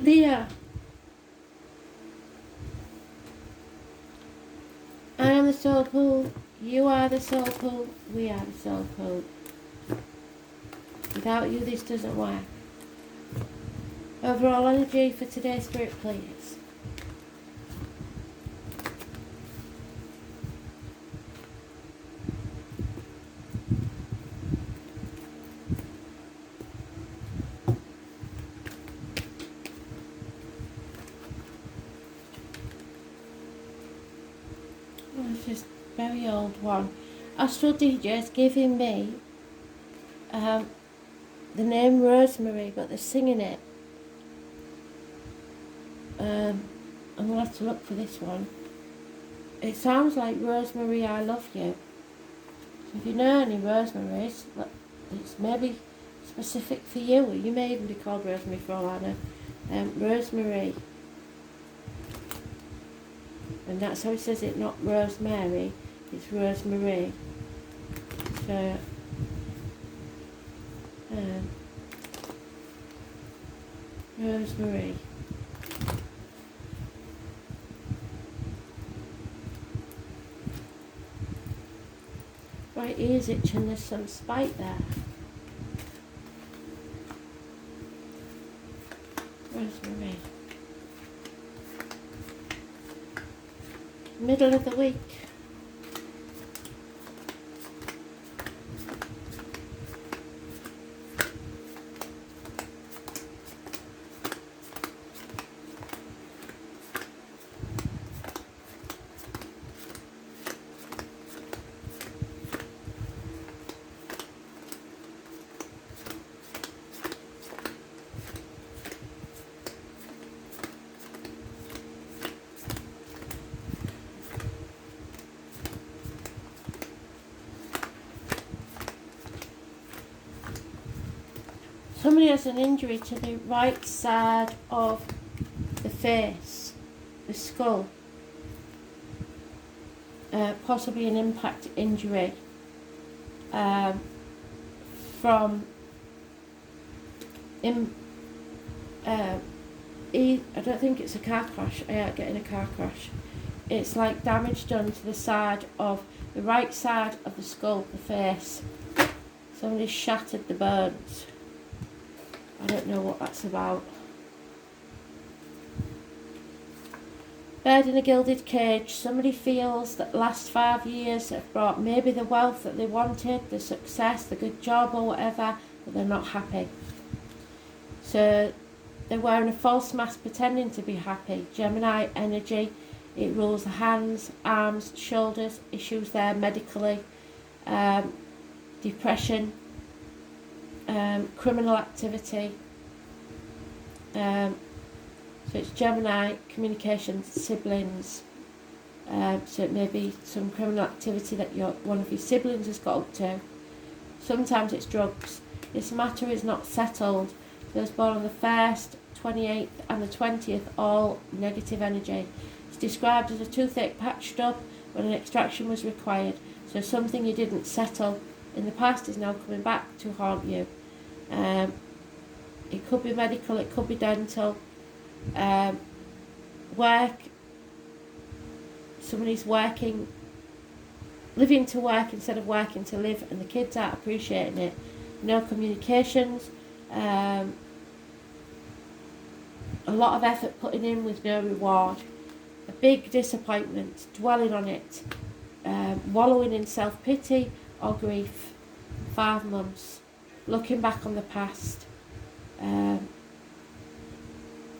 Leah, I am the soul pool, you are the soul pool, we are the soul pool. Without you this doesn't work. Overall energy for today, Spirit, please. Oh, it's just a very old one. Astral DJ's giving me the name Rosemary, but they're singing it. I'm going to have to look for this one. It sounds like Rosemary, I love you. So if you know any Rosemaries, it's maybe specific for you, or you may even be called Rosemary for all I know. Rosemary. And that's how it says it, not Rosemary, it's Rosemary. So, Rosemary. Right ear's itching, there's some spite there. Rosemary. Middle of the week. Somebody has an injury to the right side of the face, the skull. Possibly an impact injury from I don't think it's a car crash. I ain't getting a car crash. It's like damage done to the side of the right side of the skull, the face. Somebody shattered the bones. I don't know what that's about. Bird in a gilded cage. Somebody feels that the last 5 years have brought maybe the wealth that they wanted, the success, the good job or whatever, but they're not happy. So they're wearing a false mask pretending to be happy. Gemini energy. It rules the hands, arms, shoulders, issues there medically, depression, criminal activity. So it's Gemini, communications, siblings. So it may be some criminal activity that one of your siblings has got up to. Sometimes it's drugs. This matter is not settled. Those born on the 1st, 28th and the 20th, all negative energy. It's described as a toothache patched up when an extraction was required. So something you didn't settle in the past is now coming back to haunt you. It could be medical, it could be dental. Work. Somebody's working, living to work instead of working to live, and the kids aren't appreciating it. No communications. A lot of effort putting in with no reward. A big disappointment, dwelling on it, wallowing in self-pity or grief. 5 months, looking back on the past, and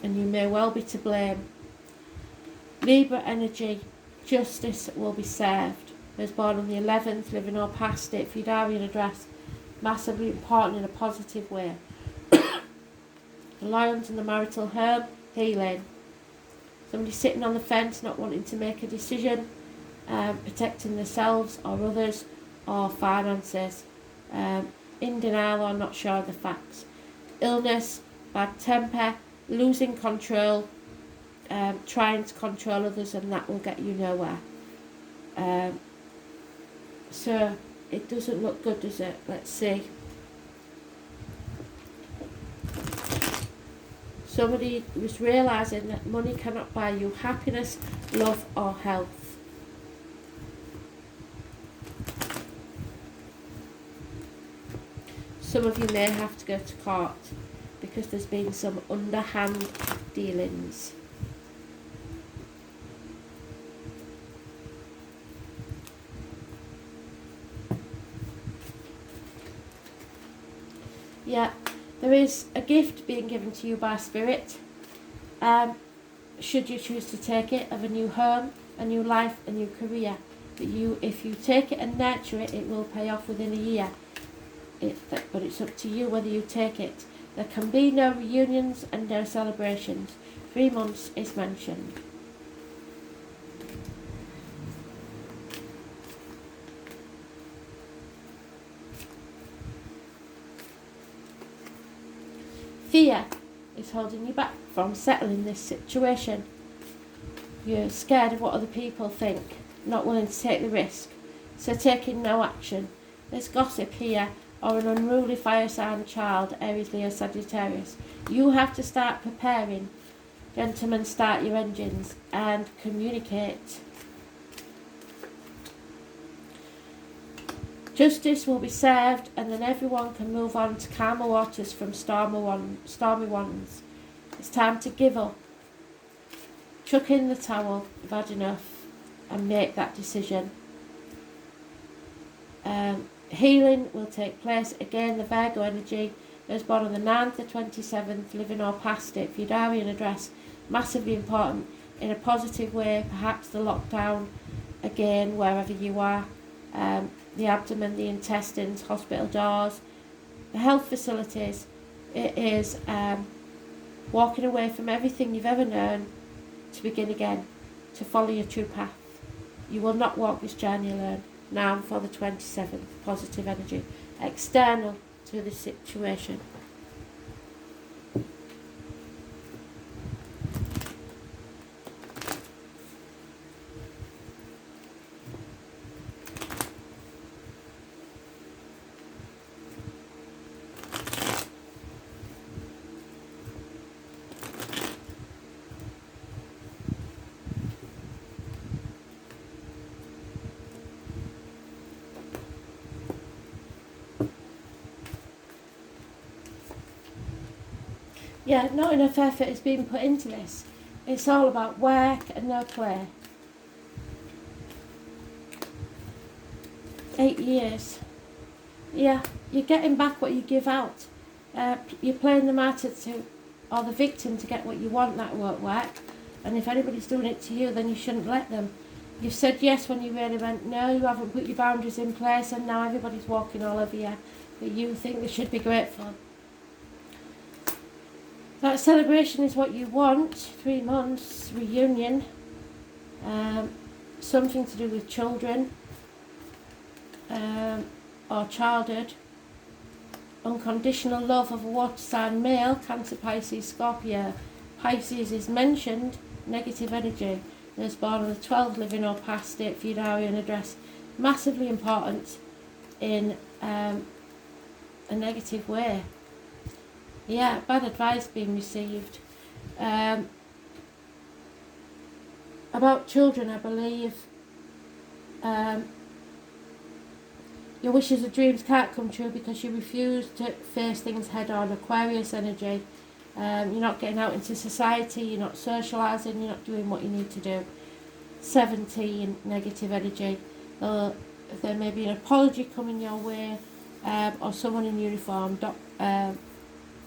you may well be to blame. Libra energy, justice will be served. Those born on the 11th, living or past it, Fudarian address, massively important in a positive way. The lions in the marital home, healing. Somebody sitting on the fence, not wanting to make a decision, protecting themselves or others, or finances. In denial or not sure of the facts. Illness, bad temper, losing control, trying to control others, and that will get you nowhere. So it doesn't look good, does it? Let's see. Somebody was realising that money cannot buy you happiness, love or health. Some of you may have to go to court because there's been some underhand dealings. Yeah, there is a gift being given to you by Spirit, should you choose to take it, of a new home, a new life, a new career. But if you take it and nurture it, it will pay off within a year. But it's up to you whether you take it. There can be no reunions and no celebrations. 3 months is mentioned. Fear is holding you back from settling this situation. You're scared of what other people think, not willing to take the risk, so taking no action. There's gossip here, or an unruly fire sign child, Aries, Leo, Sagittarius. You have to start preparing. Gentlemen, start your engines and communicate. Justice will be served, and then everyone can move on to calmer waters from stormy ones. It's time to give up. Chuck in the towel, you've had enough, and make that decision. Healing will take place. Again, the Virgo energy. Those born on the 9th, the 27th, living or past it. Fudarian address, massively important in a positive way. Perhaps the lockdown, again, wherever you are. The abdomen, the intestines, hospital doors, the health facilities. It is walking away from everything you've ever known to begin again, to follow your true path. You will not walk this journey alone. Now for the 27th, positive energy, external to this situation. Yeah, not enough effort is being put into this. It's all about work and no play. 8 years. Yeah, you're getting back what you give out. You're playing the martyr or the victim to get what you want. That won't work. And if anybody's doing it to you, then you shouldn't let them. You've said yes when you really meant no. You haven't put your boundaries in place, and now everybody's walking all over you. But you think they should be grateful. That celebration is what you want. 3 months, reunion, something to do with children or childhood. Unconditional love of a water sign male, Cancer, Pisces, Scorpio. Pisces is mentioned, negative energy. Those born on the 12th, living or past it, Fudarian address. Massively important in a negative way. Yeah, bad advice being received. About children, I believe. Your wishes and dreams can't come true because you refuse to face things head on. Aquarius energy. You're not getting out into society, you're not socialising, you're not doing what you need to do. 17, negative energy. There may be an apology coming your way, or someone in uniform,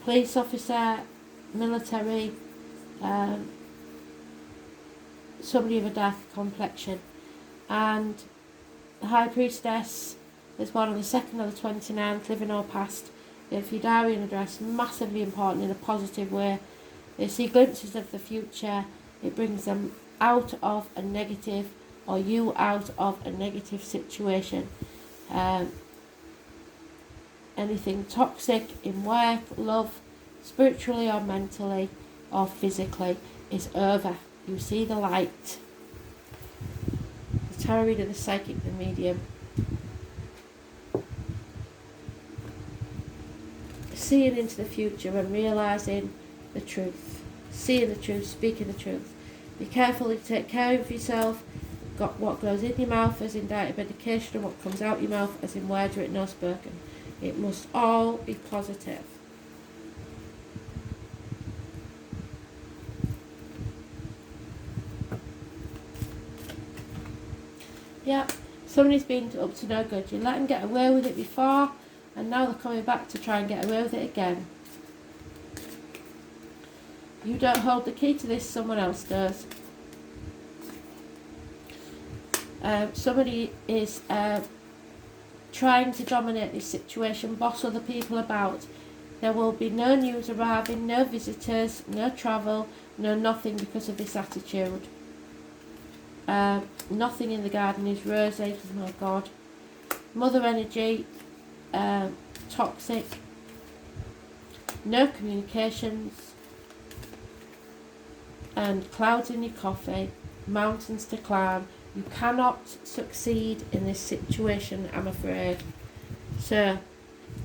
police officer, military, somebody of a dark complexion. And the High Priestess is born on the 2nd or the 29th, living or past. The Fudarian address, massively important in a positive way. They see glimpses of the future. It brings them out of a negative, or you out of a negative situation. Anything toxic in work, love, spiritually or mentally or physically is over. You see the light. The tarot reader, the psychic, the medium. Seeing into the future and realising the truth, seeing the truth, speaking the truth. Be careful, you take care of yourself. Got what goes in your mouth as in diet medication, and what comes out your mouth as in words written or spoken. It must all be positive. Yep, somebody's been up to no good. You let them get away with it before, and now they're coming back to try and get away with it again. You don't hold the key to this, someone else does. Somebody is trying to dominate this situation, boss other people about. There will be no news arriving, no visitors, no travel, no nothing because of this attitude. Nothing in the garden is rosy, oh my God. Mother energy, toxic, no communications, and clouds in your coffee, mountains to climb. You cannot succeed in this situation, I'm afraid. So,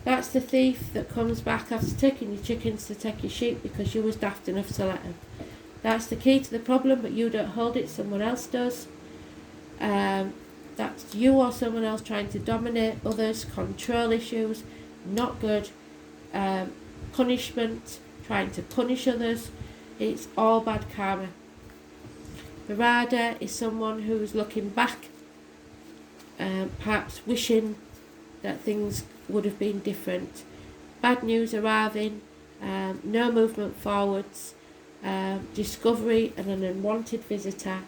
that's the thief that comes back after taking your chickens to take your sheep because you was daft enough to let him. That's the key to the problem, but you don't hold it, someone else does. That's you or someone else trying to dominate others, control issues, not good. Punishment, trying to punish others. It's all bad karma. Marauder is someone who's looking back, perhaps wishing that things would have been different. Bad news arriving, no movement forwards, discovery and an unwanted visitor.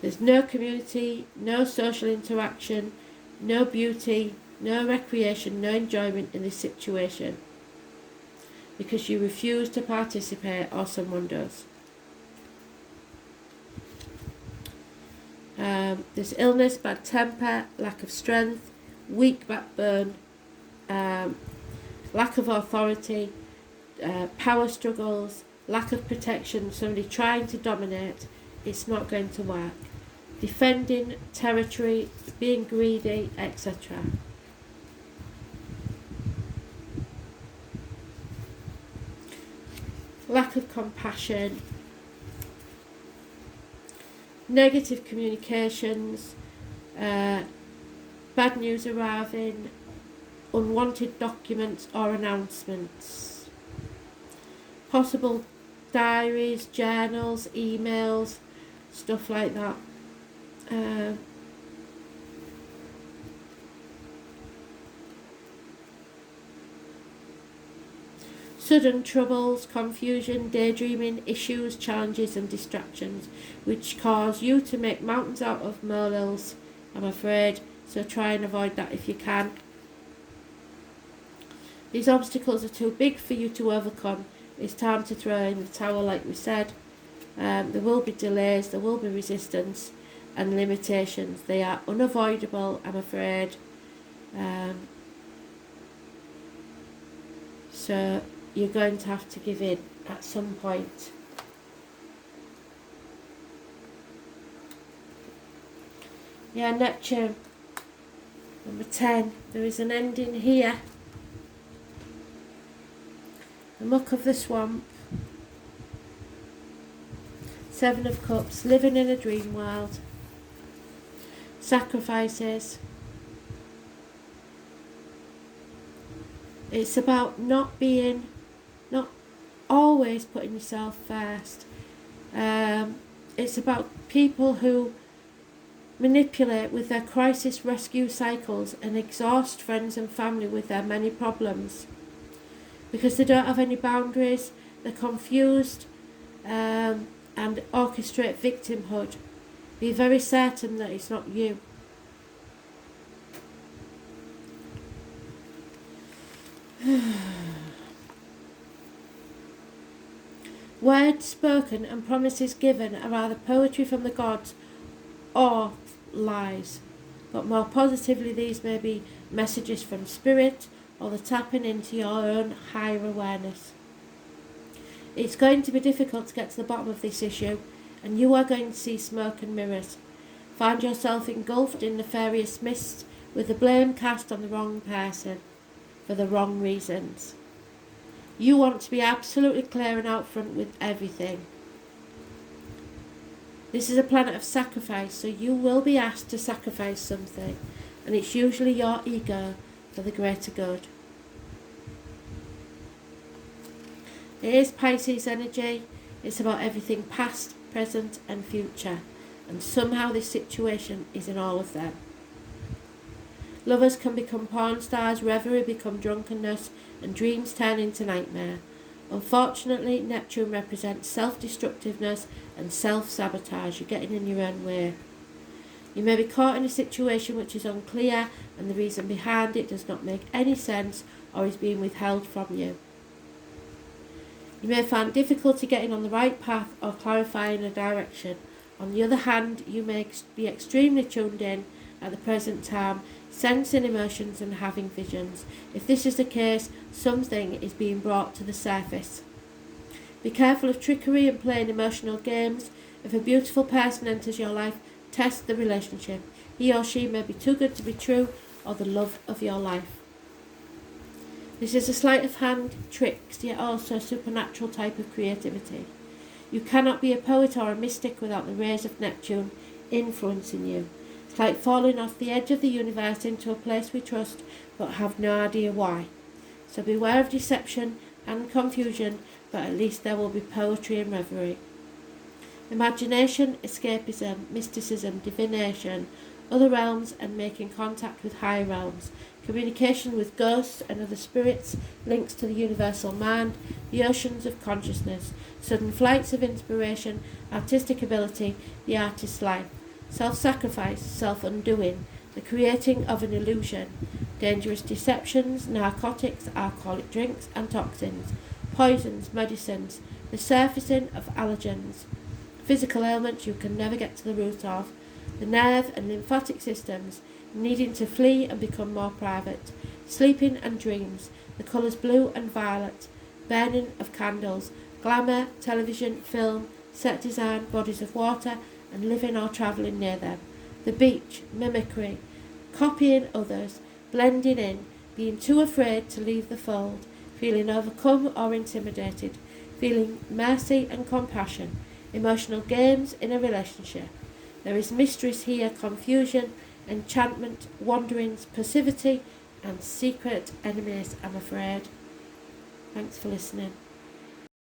There's no community, no social interaction, no beauty, no recreation, no enjoyment in this situation, because you refuse to participate or someone does. There's illness, bad temper, lack of strength, weak backbone, lack of authority, power struggles, lack of protection, somebody trying to dominate. It's not going to work. Defending territory, being greedy, etc. Lack of compassion, negative communications, bad news arriving, unwanted documents or announcements, possible diaries, journals, emails, stuff like that. Sudden troubles, confusion, daydreaming, issues, challenges and distractions which cause you to make mountains out of molehills, I'm afraid, so try and avoid that if you can. These obstacles are too big for you to overcome. It's time to throw in the towel, like we said. There will be delays, there will be resistance and limitations. They are unavoidable, I'm afraid. So you're going to have to give in at some point. Yeah, Neptune, number 10. There is an ending here. The muck of the swamp. 7 of Cups, living in a dream world. Sacrifices. It's about not always putting yourself first. It's about people who manipulate with their crisis rescue cycles and exhaust friends and family with their many problems. Because they don't have any boundaries, they're confused, and orchestrate victimhood. Be very certain that it's not you. Words spoken and promises given are either poetry from the gods or lies, but more positively these may be messages from spirit or the tapping into your own higher awareness. It's going to be difficult to get to the bottom of this issue, and you are going to see smoke and mirrors. Find yourself engulfed in nefarious mist with the blame cast on the wrong person for the wrong reasons. You want to be absolutely clear and out front with everything. This is a planet of sacrifice, so you will be asked to sacrifice something, and it's usually your ego for the greater good. It is Pisces energy. It's about everything past, present and future, and somehow this situation is in all of them. Lovers can become porn stars, reverie become drunkenness, and dreams turn into nightmare. Unfortunately, Neptune represents self-destructiveness and self-sabotage. You're getting in your own way. You may be caught in a situation which is unclear and the reason behind it does not make any sense or is being withheld from you. You may find difficulty getting on the right path or clarifying a direction. On the other hand, you may be extremely tuned in at the present time, sensing emotions and having visions. If this is the case, something is being brought to the surface. Be careful of trickery and playing emotional games. If a beautiful person enters your life, test the relationship. He or she may be too good to be true or the love of your life. This is a sleight of hand, tricks, yet also a supernatural type of creativity. You cannot be a poet or a mystic without the rays of Neptune influencing you. It's like falling off the edge of the universe into a place we trust but have no idea why. So beware of deception and confusion, but at least there will be poetry and reverie. Imagination, escapism, mysticism, divination, other realms and making contact with higher realms, communication with ghosts and other spirits, links to the universal mind, the oceans of consciousness, sudden flights of inspiration, artistic ability, the artist's life, self-sacrifice, self-undoing, the creating of an illusion, dangerous deceptions, narcotics, alcoholic drinks and toxins, poisons, medicines, the surfacing of allergens, physical ailments you can never get to the root of, the nerve and lymphatic systems needing to flee and become more private, sleeping and dreams, the colours blue and violet, burning of candles, glamour, television, film, set design, bodies of water and living or travelling near them, the beach, mimicry, copying others, blending in, being too afraid to leave the fold, feeling overcome or intimidated, feeling mercy and compassion, emotional games in a relationship. There is mysteries here, confusion, enchantment, wanderings, passivity, and secret enemies, I'm afraid. Thanks for listening.